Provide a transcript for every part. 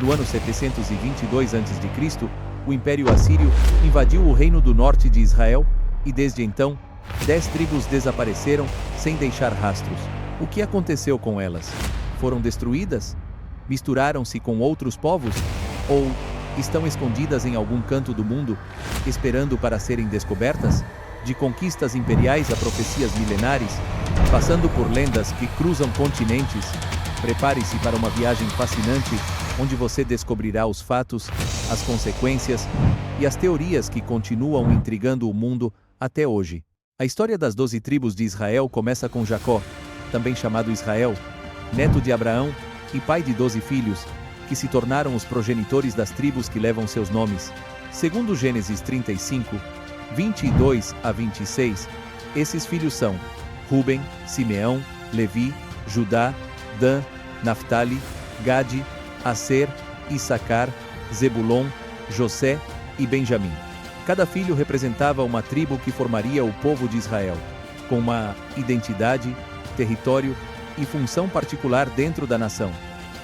No ano 722 a.C., o Império Assírio invadiu o reino do norte de Israel, e desde então, 10 tribos desapareceram sem deixar rastros. O que aconteceu com elas? Foram destruídas? Misturaram-se com outros povos? Ou estão escondidas em algum canto do mundo, esperando para serem descobertas? De conquistas imperiais a profecias milenares, passando por lendas que cruzam continentes, prepare-se para uma viagem fascinante, onde você descobrirá os fatos, as consequências e as teorias que continuam intrigando o mundo até hoje. A história das 12 tribos de Israel começa com Jacó, também chamado Israel, neto de Abraão e pai de 12 filhos, que se tornaram os progenitores das tribos que levam seus nomes. Segundo Gênesis 35, 22 a 26, esses filhos são Ruben, Simeão, Levi, Judá, Dan, Naftali, Gade, Aser, Issacar, Zebulon, José e Benjamim. Cada filho representava uma tribo que formaria o povo de Israel, com uma identidade, território e função particular dentro da nação.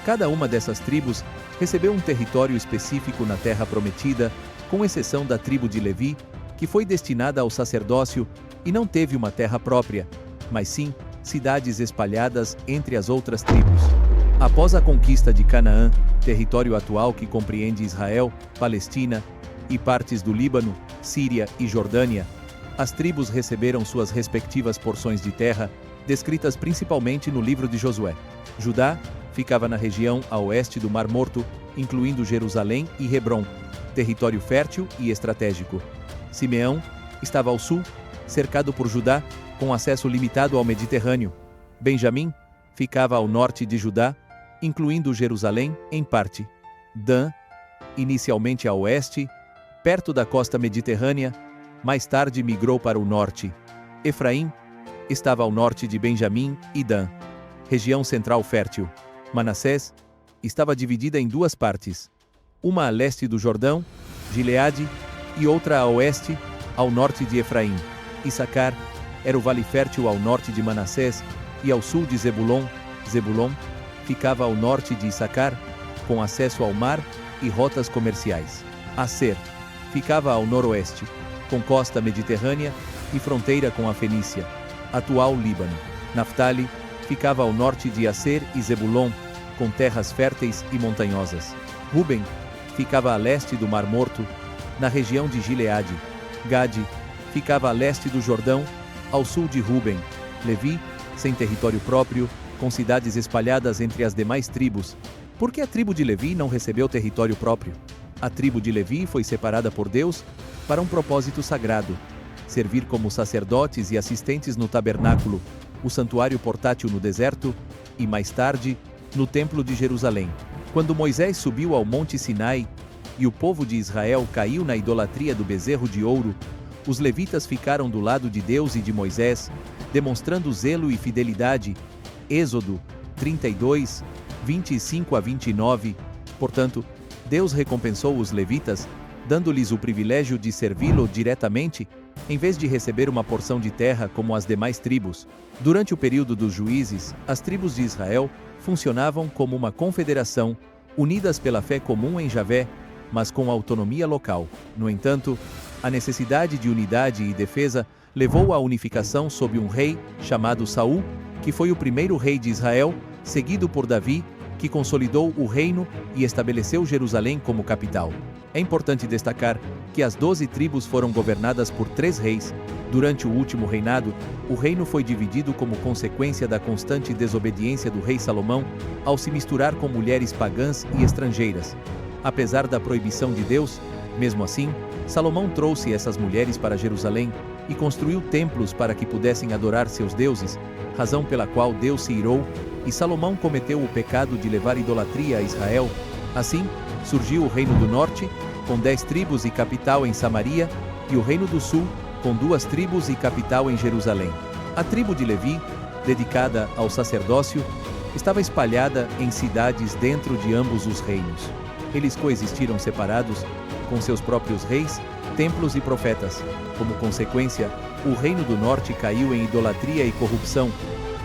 Cada uma dessas tribos recebeu um território específico na terra prometida, com exceção da tribo de Levi, que foi destinada ao sacerdócio e não teve uma terra própria, mas sim cidades espalhadas entre as outras tribos. Após a conquista de Canaã, território atual que compreende Israel, Palestina e partes do Líbano, Síria e Jordânia, as tribos receberam suas respectivas porções de terra, descritas principalmente no livro de Josué. Judá ficava na região a oeste do Mar Morto, incluindo Jerusalém e Hebrom, território fértil e estratégico. Simeão estava ao sul, cercado por Judá, com acesso limitado ao Mediterrâneo. Benjamim ficava ao norte de Judá, incluindo Jerusalém em parte. Dan, inicialmente a oeste, perto da costa mediterrânea, mais tarde migrou para o norte. Efraim estava ao norte de Benjamim e Dan, região central fértil. Manassés estava dividida em duas partes, uma a leste do Jordão, Gileade, e outra a oeste, ao norte de Efraim. Issacar era o vale fértil ao norte de Manassés e ao sul de Zebulon. Zebulon ficava ao norte de Issacar, com acesso ao mar e rotas comerciais. Aser ficava ao noroeste, com costa mediterrânea e fronteira com a Fenícia, atual Líbano. Naftali ficava ao norte de Aser e Zebulon, com terras férteis e montanhosas. Ruben ficava a leste do Mar Morto, na região de Gileade. Gade ficava a leste do Jordão, ao sul de Ruben. Levi, sem território próprio, com cidades espalhadas entre as demais tribos. Por que a tribo de Levi não recebeu território próprio? A tribo de Levi foi separada por Deus para um propósito sagrado: servir como sacerdotes e assistentes no tabernáculo, o santuário portátil no deserto e, mais tarde, no Templo de Jerusalém. Quando Moisés subiu ao Monte Sinai e o povo de Israel caiu na idolatria do bezerro de ouro, os levitas ficaram do lado de Deus e de Moisés, demonstrando zelo e fidelidade. Êxodo 32, 25 a 29. Portanto, Deus recompensou os levitas, dando-lhes o privilégio de servi-lo diretamente, em vez de receber uma porção de terra como as demais tribos. Durante o período dos juízes, as tribos de Israel funcionavam como uma confederação, unidas pela fé comum em Javé, mas com autonomia local. No entanto, a necessidade de unidade e defesa levou à unificação sob um rei chamado Saul, que foi o primeiro rei de Israel, seguido por Davi, que consolidou o reino e estabeleceu Jerusalém como capital. É importante destacar que as 12 tribos foram governadas por 3 reis. Durante o último reinado, o reino foi dividido como consequência da constante desobediência do rei Salomão ao se misturar com mulheres pagãs e estrangeiras. Apesar da proibição de Deus, mesmo assim, Salomão trouxe essas mulheres para Jerusalém e construiu templos para que pudessem adorar seus deuses, razão pela qual Deus se irou, e Salomão cometeu o pecado de levar idolatria a Israel. Assim, surgiu o Reino do Norte, com 10 tribos e capital em Samaria, e o Reino do Sul, com 2 tribos e capital em Jerusalém. A tribo de Levi, dedicada ao sacerdócio, estava espalhada em cidades dentro de ambos os reinos. Eles coexistiram separados, com seus próprios reis, templos e profetas. Como consequência, o Reino do Norte caiu em idolatria e corrupção,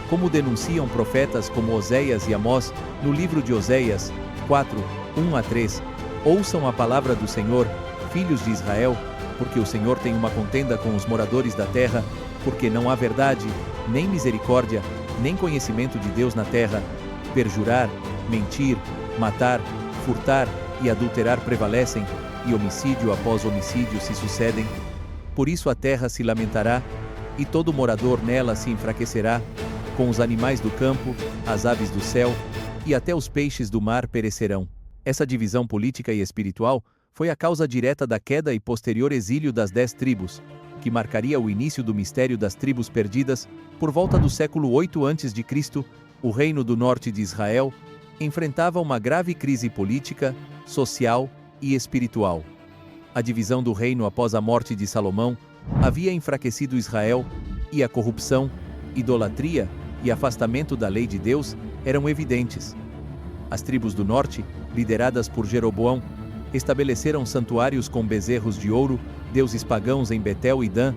como denunciam profetas como Oséias e Amós, no livro de Oséias 4, 1 a 3. Ouçam a palavra do Senhor, filhos de Israel, porque o Senhor tem uma contenda com os moradores da terra, porque não há verdade, nem misericórdia, nem conhecimento de Deus na terra. Perjurar, mentir, matar, furtar e adulterar prevalecem, e homicídio após homicídio se sucedem. Por isso a terra se lamentará, e todo morador nela se enfraquecerá, com os animais do campo, as aves do céu, e até os peixes do mar perecerão. Essa divisão política e espiritual foi a causa direta da queda e posterior exílio das 10 tribos, que marcaria o início do mistério das tribos perdidas. Por volta do século 8 a.C., o reino do norte de Israel enfrentava uma grave crise política, social e espiritual. A divisão do reino após a morte de Salomão havia enfraquecido Israel, e a corrupção, idolatria e afastamento da lei de Deus eram evidentes. As tribos do norte, lideradas por Jeroboão, estabeleceram santuários com bezerros de ouro, deuses pagãos em Betel e Dan.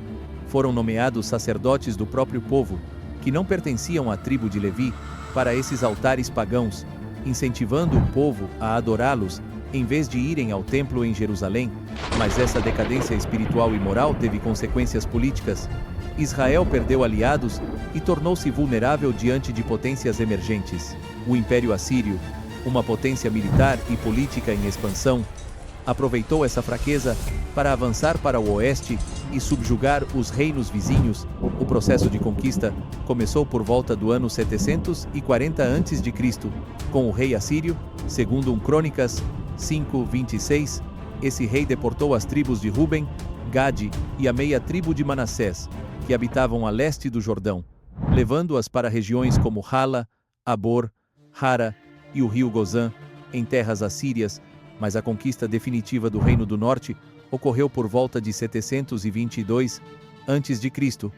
Foram nomeados sacerdotes do próprio povo, que não pertenciam à tribo de Levi, para esses altares pagãos, incentivando o povo a adorá-los, em vez de irem ao templo em Jerusalém. Mas essa decadência espiritual e moral teve consequências políticas. Israel perdeu aliados e tornou-se vulnerável diante de potências emergentes. O Império Assírio, uma potência militar e política em expansão, aproveitou essa fraqueza para avançar para o oeste e subjugar os reinos vizinhos. O processo de conquista começou por volta do ano 740 a.C., com o rei assírio, segundo 1 Crônicas 5:26. Esse rei deportou as tribos de Ruben, Gade e a meia tribo de Manassés, que habitavam a leste do Jordão, levando-as para regiões como Hala, Abor, Hara e o rio Gozã, em terras assírias. Mas a conquista definitiva do Reino do Norte ocorreu por volta de 722 a.C.,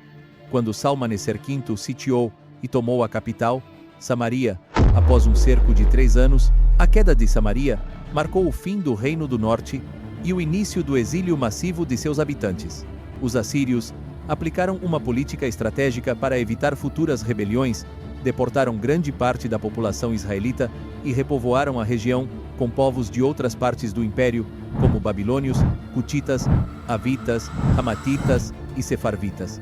quando Salmaneser V sitiou e tomou a capital, Samaria. Após um cerco de 3 anos, a queda de Samaria marcou o fim do Reino do Norte e o início do exílio massivo de seus habitantes. Os assírios aplicaram uma política estratégica para evitar futuras rebeliões, deportaram grande parte da população israelita e repovoaram a região com povos de outras partes do império, como babilônios, cutitas, avitas, ramatitas e sefarvitas.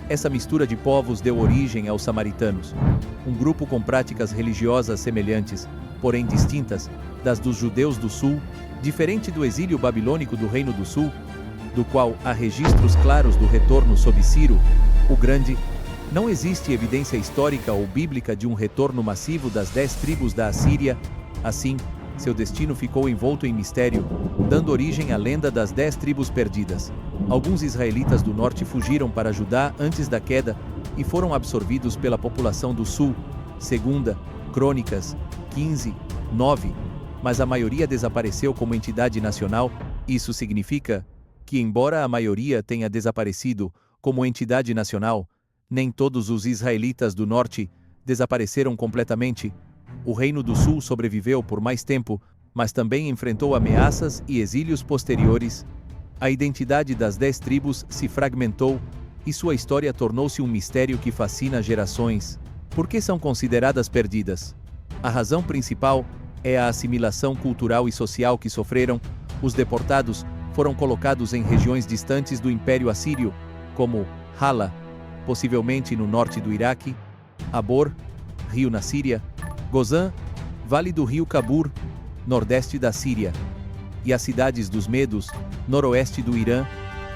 Essa mistura de povos deu origem aos samaritanos, um grupo com práticas religiosas semelhantes, porém distintas, das dos judeus do sul, diferente do exílio babilônico do Reino do Sul, do qual há registros claros do retorno sob Ciro o Grande. Não existe evidência histórica ou bíblica de um retorno massivo das 10 tribos da Assíria. Assim, seu destino ficou envolto em mistério, dando origem à lenda das 10 tribos perdidas. Alguns israelitas do norte fugiram para Judá antes da queda e foram absorvidos pela população do sul, 2 Crônicas 15:9, mas a maioria desapareceu como entidade nacional. Isso significa que, embora a maioria tenha desaparecido como entidade nacional, nem todos os israelitas do norte desapareceram completamente. O Reino do Sul sobreviveu por mais tempo, mas também enfrentou ameaças e exílios posteriores. A identidade das 10 tribos se fragmentou, e sua história tornou-se um mistério que fascina gerações. Por que são consideradas perdidas? A razão principal é a assimilação cultural e social que sofreram. Os deportados foram colocados em regiões distantes do Império Assírio, como Hala, possivelmente no norte do Iraque, Abor, rio na Síria, Gozã, vale do rio Cabur, nordeste da Síria, e as cidades dos Medos, noroeste do Irã.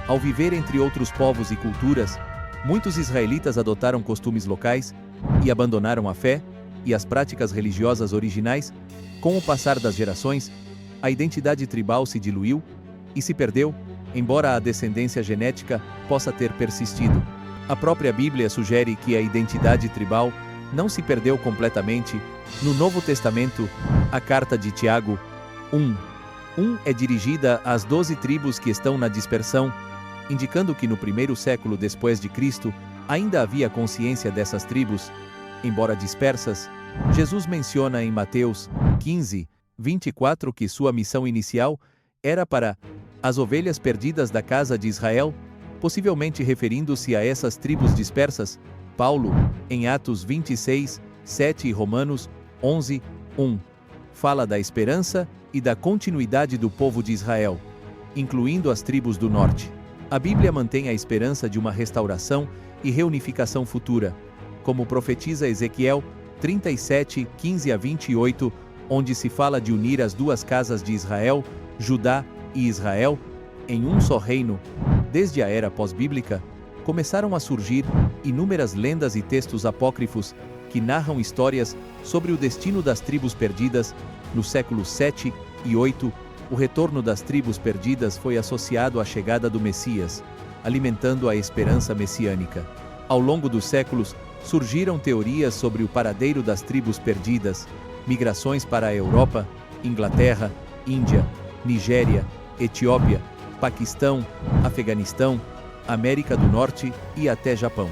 Ao viver entre outros povos e culturas, muitos israelitas adotaram costumes locais e abandonaram a fé e as práticas religiosas originais. Com o passar das gerações, a identidade tribal se diluiu e se perdeu, embora a descendência genética possa ter persistido. A própria Bíblia sugere que a identidade tribal não se perdeu completamente. No Novo Testamento, a carta de Tiago 1:1 é dirigida às 12 tribos que estão na dispersão, indicando que no primeiro século depois de Cristo ainda havia consciência dessas tribos, embora dispersas. Jesus menciona em Mateus 15:24 que sua missão inicial era para as ovelhas perdidas da casa de Israel, possivelmente referindo-se a essas tribos dispersas. Paulo, em Atos 26:7 e Romanos 11:1, fala da esperança e da continuidade do povo de Israel, incluindo as tribos do norte. A Bíblia mantém a esperança de uma restauração e reunificação futura, como profetiza Ezequiel 37, 15 a 28, onde se fala de unir as duas casas de Israel, Judá e Israel, em um só reino. Desde a era pós-bíblica, começaram a surgir inúmeras lendas e textos apócrifos que narram histórias sobre o destino das tribos perdidas. No século 7 e 8, o retorno das tribos perdidas foi associado à chegada do Messias, alimentando a esperança messiânica. Ao longo dos séculos, surgiram teorias sobre o paradeiro das tribos perdidas, migrações para a Europa, Inglaterra, Índia, Nigéria, Etiópia, Paquistão, Afeganistão, América do Norte e até Japão.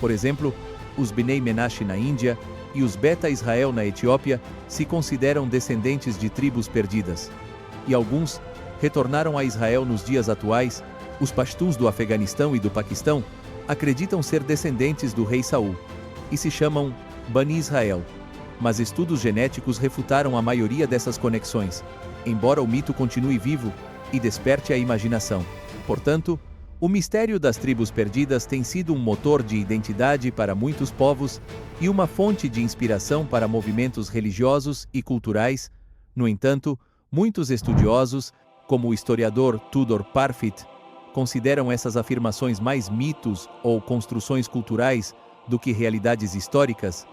Por exemplo, os Bnei Menashe na Índia e os Beta Israel na Etiópia se consideram descendentes de tribos perdidas. E alguns retornaram a Israel nos dias atuais. Os pashtuns do Afeganistão e do Paquistão acreditam ser descendentes do rei Saul e se chamam Bani Israel. Mas estudos genéticos refutaram a maioria dessas conexões, embora o mito continue vivo e desperte a imaginação. Portanto, o mistério das tribos perdidas tem sido um motor de identidade para muitos povos e uma fonte de inspiração para movimentos religiosos e culturais. No entanto, muitos estudiosos, como o historiador Tudor Parfitt, consideram essas afirmações mais mitos ou construções culturais do que realidades históricas.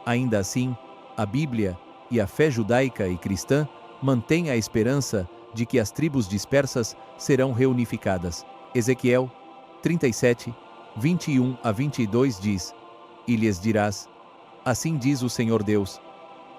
Ainda assim, a Bíblia e a fé judaica e cristã mantêm a esperança de que as tribos dispersas serão reunificadas. Ezequiel 37, 21 a 22 diz: E lhes dirás: Assim diz o Senhor Deus: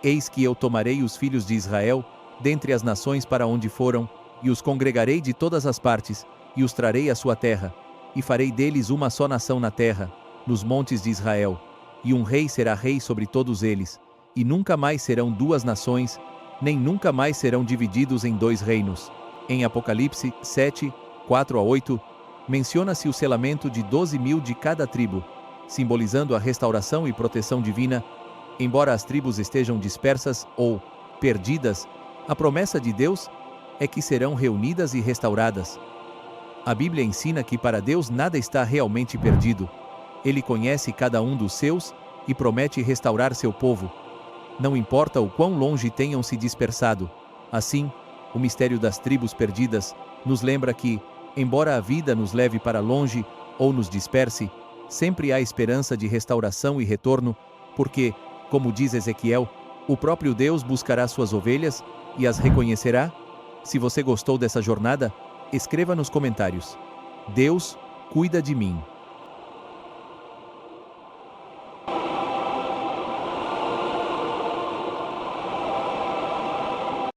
Eis que eu tomarei os filhos de Israel dentre as nações para onde foram, e os congregarei de todas as partes, e os trarei à sua terra, e farei deles uma só nação na terra, nos montes de Israel, e um rei será rei sobre todos eles, e nunca mais serão duas nações, nem nunca mais serão divididos em dois reinos. Em Apocalipse 7, 4 a 8, menciona-se o selamento de 12.000 de cada tribo, simbolizando a restauração e proteção divina. Embora as tribos estejam dispersas ou perdidas, a promessa de Deus é que serão reunidas e restauradas. A Bíblia ensina que para Deus nada está realmente perdido. Ele conhece cada um dos seus e promete restaurar seu povo. Não importa o quão longe tenham se dispersado. Assim, o mistério das tribos perdidas nos lembra que, embora a vida nos leve para longe ou nos disperse, sempre há esperança de restauração e retorno, porque, como diz Ezequiel, o próprio Deus buscará suas ovelhas e as reconhecerá. Se você gostou dessa jornada, escreva nos comentários: Deus cuida de mim.